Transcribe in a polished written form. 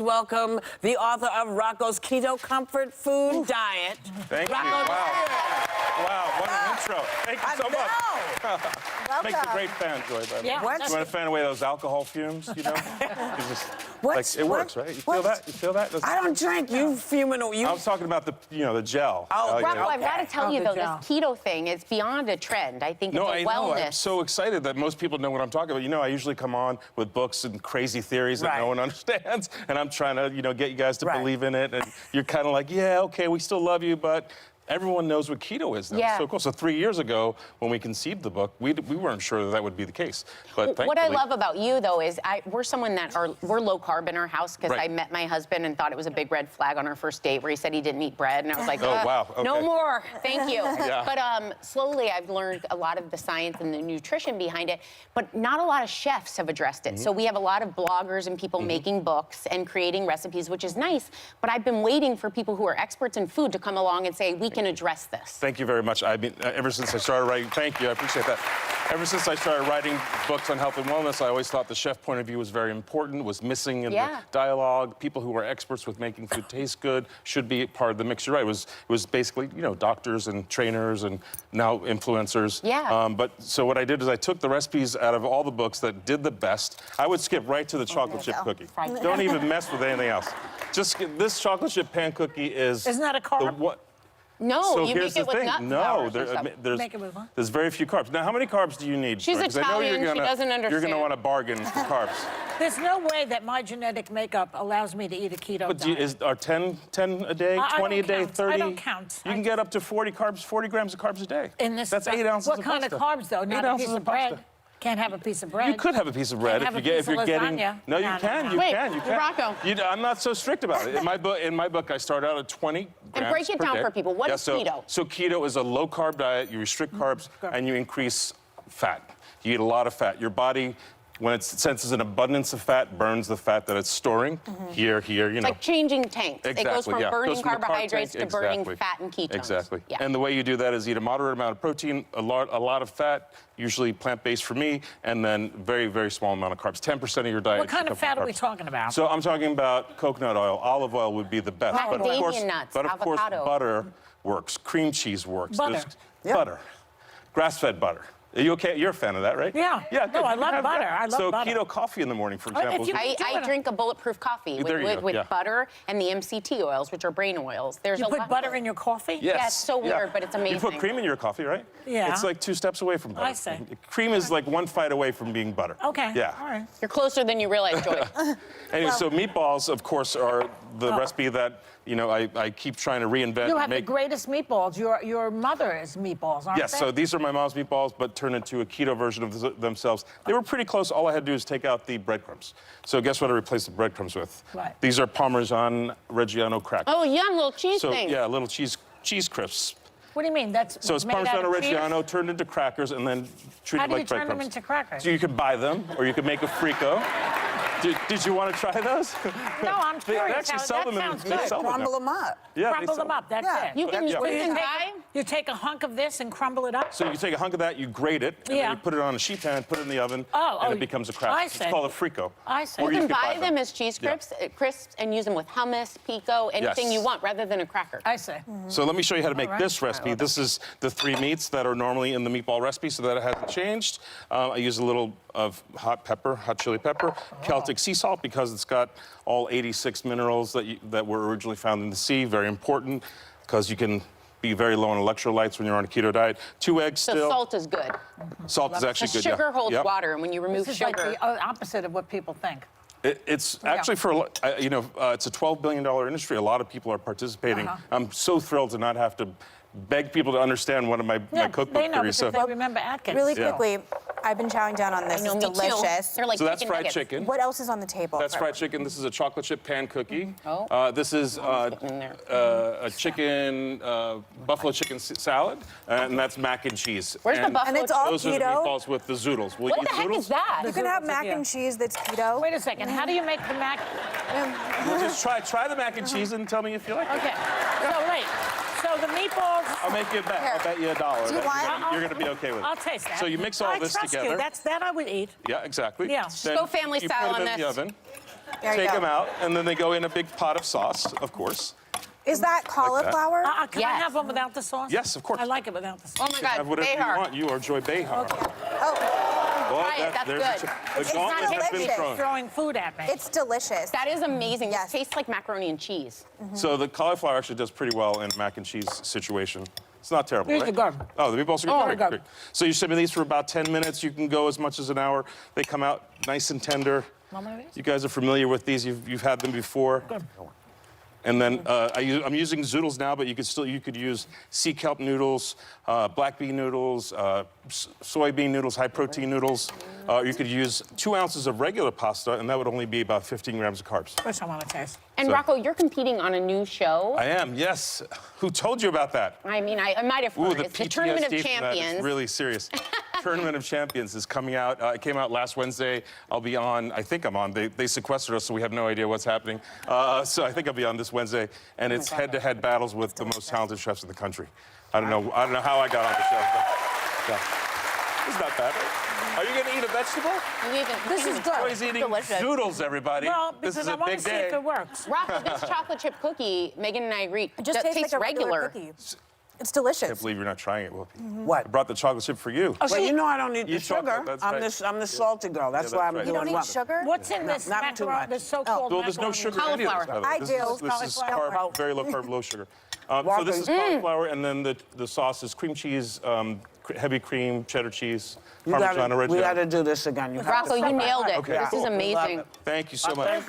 Welcome the author of Rocco's Keto Comfort Food Diet. Thank you. Rocco Wow, what an intro. Thank you so much. Welcome. Makes a great fan, Joy, by the way. Yeah. You want to fan away those alcohol fumes, you know? It works, right? You feel that? You feel that? I don't drink. You fuming. I was talking about the gel. Oh, Rocco, I've got to tell you, though, gel. this keto thing is beyond a trend. I think it's a I know. wellness. I'm so excited that most people know what I'm talking about. You know, I usually come on with books and crazy theories that no one understands, and I'm trying to, get you guys to believe in it, and you're kind of like, yeah, okay, we still love you, but everyone knows what keto is now. Yeah. It's so cool. So 3 years ago, when we conceived the book, we weren't sure that would be the case. But what I love about you, though, is we're someone that we're low carb in our house because I met my husband and thought it was a big red flag on our first date where he said he didn't eat bread, and I was like, oh, wow. Okay. No more, thank you. Yeah. But slowly I've learned a lot of the science and the nutrition behind it, but not a lot of chefs have addressed it. So we have a lot of bloggers and people making books and creating recipes, which is nice, but I've been waiting for people who are experts in food to come along and say, we can address this. Thank you very much. I mean, ever since I started writing, thank you, I appreciate that. Ever since I started writing books on health and wellness, I always thought the chef point of view was very important, was missing in the dialogue. People who are experts with making food taste good should be part of the mix. You're right, it was basically, doctors and trainers and now influencers. Yeah. But so what I did is I took the recipes out of all the books that did the best. I would skip right to the chocolate chip cookie. Don't even mess with anything else. Just this chocolate chip pan cookie is... Isn't that a carb? No, so you here's make it the with thing. nut No, flour. there's very few carbs. Now, how many carbs do you need? She's Because I know Italian, she doesn't understand. You're going to want to bargain for carbs. There's no way that my genetic makeup allows me to eat a keto But diet. are 10 a day, 20 a day, count. 30? I don't count. You can get up to 40 grams of carbs a day. That's 8 ounces What of kind pasta. of carbs, though? Not a piece of bread. Pasta. Can't have a piece of bread. You could have a piece of bread if you're getting. No, you can. You can. Rocco. I'm not so strict about it. In my book, I start out at 20 grams And break it per down day. for people. What is keto? So keto is a low-carb diet. You restrict carbs and you increase fat. You eat a lot of fat. Your body, when it senses an abundance of fat, burns the fat that it's storing here, It's like changing tanks. Exactly, it goes from burning Goes from the carb carbohydrates tank, to burning fat and ketones. Exactly. Yeah. And the way you do that is eat a moderate amount of protein, a lot of fat, usually plant-based for me, and then very, very small amount of carbs. 10% of your diet. What kind of fat are we talking about? So I'm talking about coconut oil. Olive oil would be the best. Macadamia nuts, But of course, avocado. butter works. Cream cheese works. Butter. Butter. Grass-fed butter. Are you okay? You're a fan of that, right? Yeah. Good. No, I love butter. I love butter. So keto coffee in the morning, for example. I drink a bulletproof coffee with butter and the MCT oils, which are brain oils. You put butter in your coffee? Yes. Yeah, it's so weird, but it's amazing. You put cream in your coffee, right? Yeah. It's like 2 steps away from butter. I see. Cream is like 1 fight away from being butter. Okay. Yeah. All right. You're closer than you realize, Joy. Anyway, so meatballs, of course, are the recipe that, I keep trying to reinvent. You have the greatest meatballs. Your mother's meatballs, aren't they? Yes, so these are my mom's meatballs, but turned into a keto version of themselves. They were pretty close. All I had to do is take out the breadcrumbs. So guess what I replaced the breadcrumbs with? What? These are Parmesan Reggiano crackers. Oh, yum, little cheese things. Yeah, little cheese crisps. What do you mean? That's So it's made out Parmesan of Reggiano turned into crackers and then treated like breadcrumbs. How do you turn them into crackers? So you could buy them, or you could make a frico. Did you want to try those? No, I'm They curious. actually sell them sounds in good. Crumble them up. Yeah, Crumble them up, that's it. You can You take a hunk of this and crumble it up? So you take a hunk of that, you grate it, and then you put it on a sheet pan, put it in the oven, and it becomes a cracker. I It's see. called a frico. I see. You can buy them as cheese crisps and use them with hummus, pico, anything you want, rather than a cracker. I see. So let me show you how to make this recipe. This is the 3 meats that are normally in the meatball recipe, so that it hasn't changed. I use a little of hot chili pepper, Celtic sea salt, because it's got all 86 minerals that were originally found in the sea. Very important, because you can be very low on electrolytes when you're on a keto diet. 2 eggs So still. salt is good. Salt is actually good, Sugar holds water, and when you remove This is sugar... like the opposite of what people think. It's actually it's a $12 billion industry. A lot of people are participating. I'm so thrilled to not have to beg people to understand one of my cookbook they know theories. because they remember Atkins. Really quickly, I've been chowing down on this. I know, It's me too. delicious. They're like So that's fried nuggets. chicken. What else is on the table? That's fried chicken. This is a chocolate chip pan cookie. Oh. This is a chicken, buffalo chicken salad, and that's mac and cheese. Where's the buffalo? And it's all Those are the keto? meatballs with the zoodles. Will What you the eat heck zoodles? is that? You can have mac and cheese that's keto. Wait a second. How do you make the mac? Well, just try the mac and cheese and tell me if you like it. Okay. So wait. So the meatballs. I'll make you a bet. I'll bet you $1. Do you want- You're going to be okay with it. I'll taste that. So you mix all this I trust together. You. That I would eat. Yeah, exactly. Yeah. Then Go family you style put it on in the this. oven. There you take go. them out, and then they go in a big pot of sauce, of course. Is that cauliflower? Can I Yes. have one without the sauce? Yes, of course. I like it without the sauce. Oh my You can have God, whatever Behar. you want. You are Joy Behar. Oh, Well, Try it, that's there's good. The It's gauntlet has been delicious. thrown. Throwing food at me. it's delicious. That is amazing. Yes. This tastes like macaroni and cheese. So the cauliflower actually does pretty well in a mac and cheese situation. It's not terrible, These right? are good. Oh, the meatballs are Oh, great. good. Great. So you simmer these for about 10 minutes. You can go as much as an hour. They come out nice and tender. You guys are familiar with these. You've had them before. Good. And then I'm using zoodles now, but you could use sea kelp noodles, black bean noodles, soybean noodles, high protein noodles. You could use 2 ounces of regular pasta, and that would only be about 15 grams of carbs. First I want to taste. And So- Rocco, you're competing on a new show. I am, yes. Who told you about that? I mean, I might have Ooh, heard. the It's the Tournament of PTSD from that is Champions. really serious. Tournament of Champions is coming out. It came out last Wednesday. I'll be on. I think I'm on. They sequestered us, so we have no idea what's happening. So I think I'll be on this Wednesday, and it's head-to-head battles with the most talented chefs in the country. I don't know how I got on the show. But, yeah. It's not bad. Are you going to eat a vegetable? This is good. Joy's eating Delicious. noodles, everybody. Well, this because is I a want to big see day. if it works. Rocco, this chocolate chip cookie, Megan and I agree, It just tastes tastes like a regular regular. cookie. It's delicious. I can't believe you're not trying it, Whoopi. What? I brought the chocolate chip for you. Well, you know I don't need You the sugar. chocolate, that's right. I'm the salty girl. That's Yeah, why that's I'm right. doing You don't well. need sugar? What's in No, this not too macaroni? much. This so-called Well, there's no macaroni? sugar in any of this, by the way. I This do. is- This is Cauliflower. carb, very low carb, low sugar. So Rocco, this is cauliflower, and then the sauce is cream cheese, heavy cream, cheddar cheese, Parmesan We Reggiano. got to do this again. You have Rocco, to you come back. nailed it. Okay, This cool. is amazing. Thank you so much.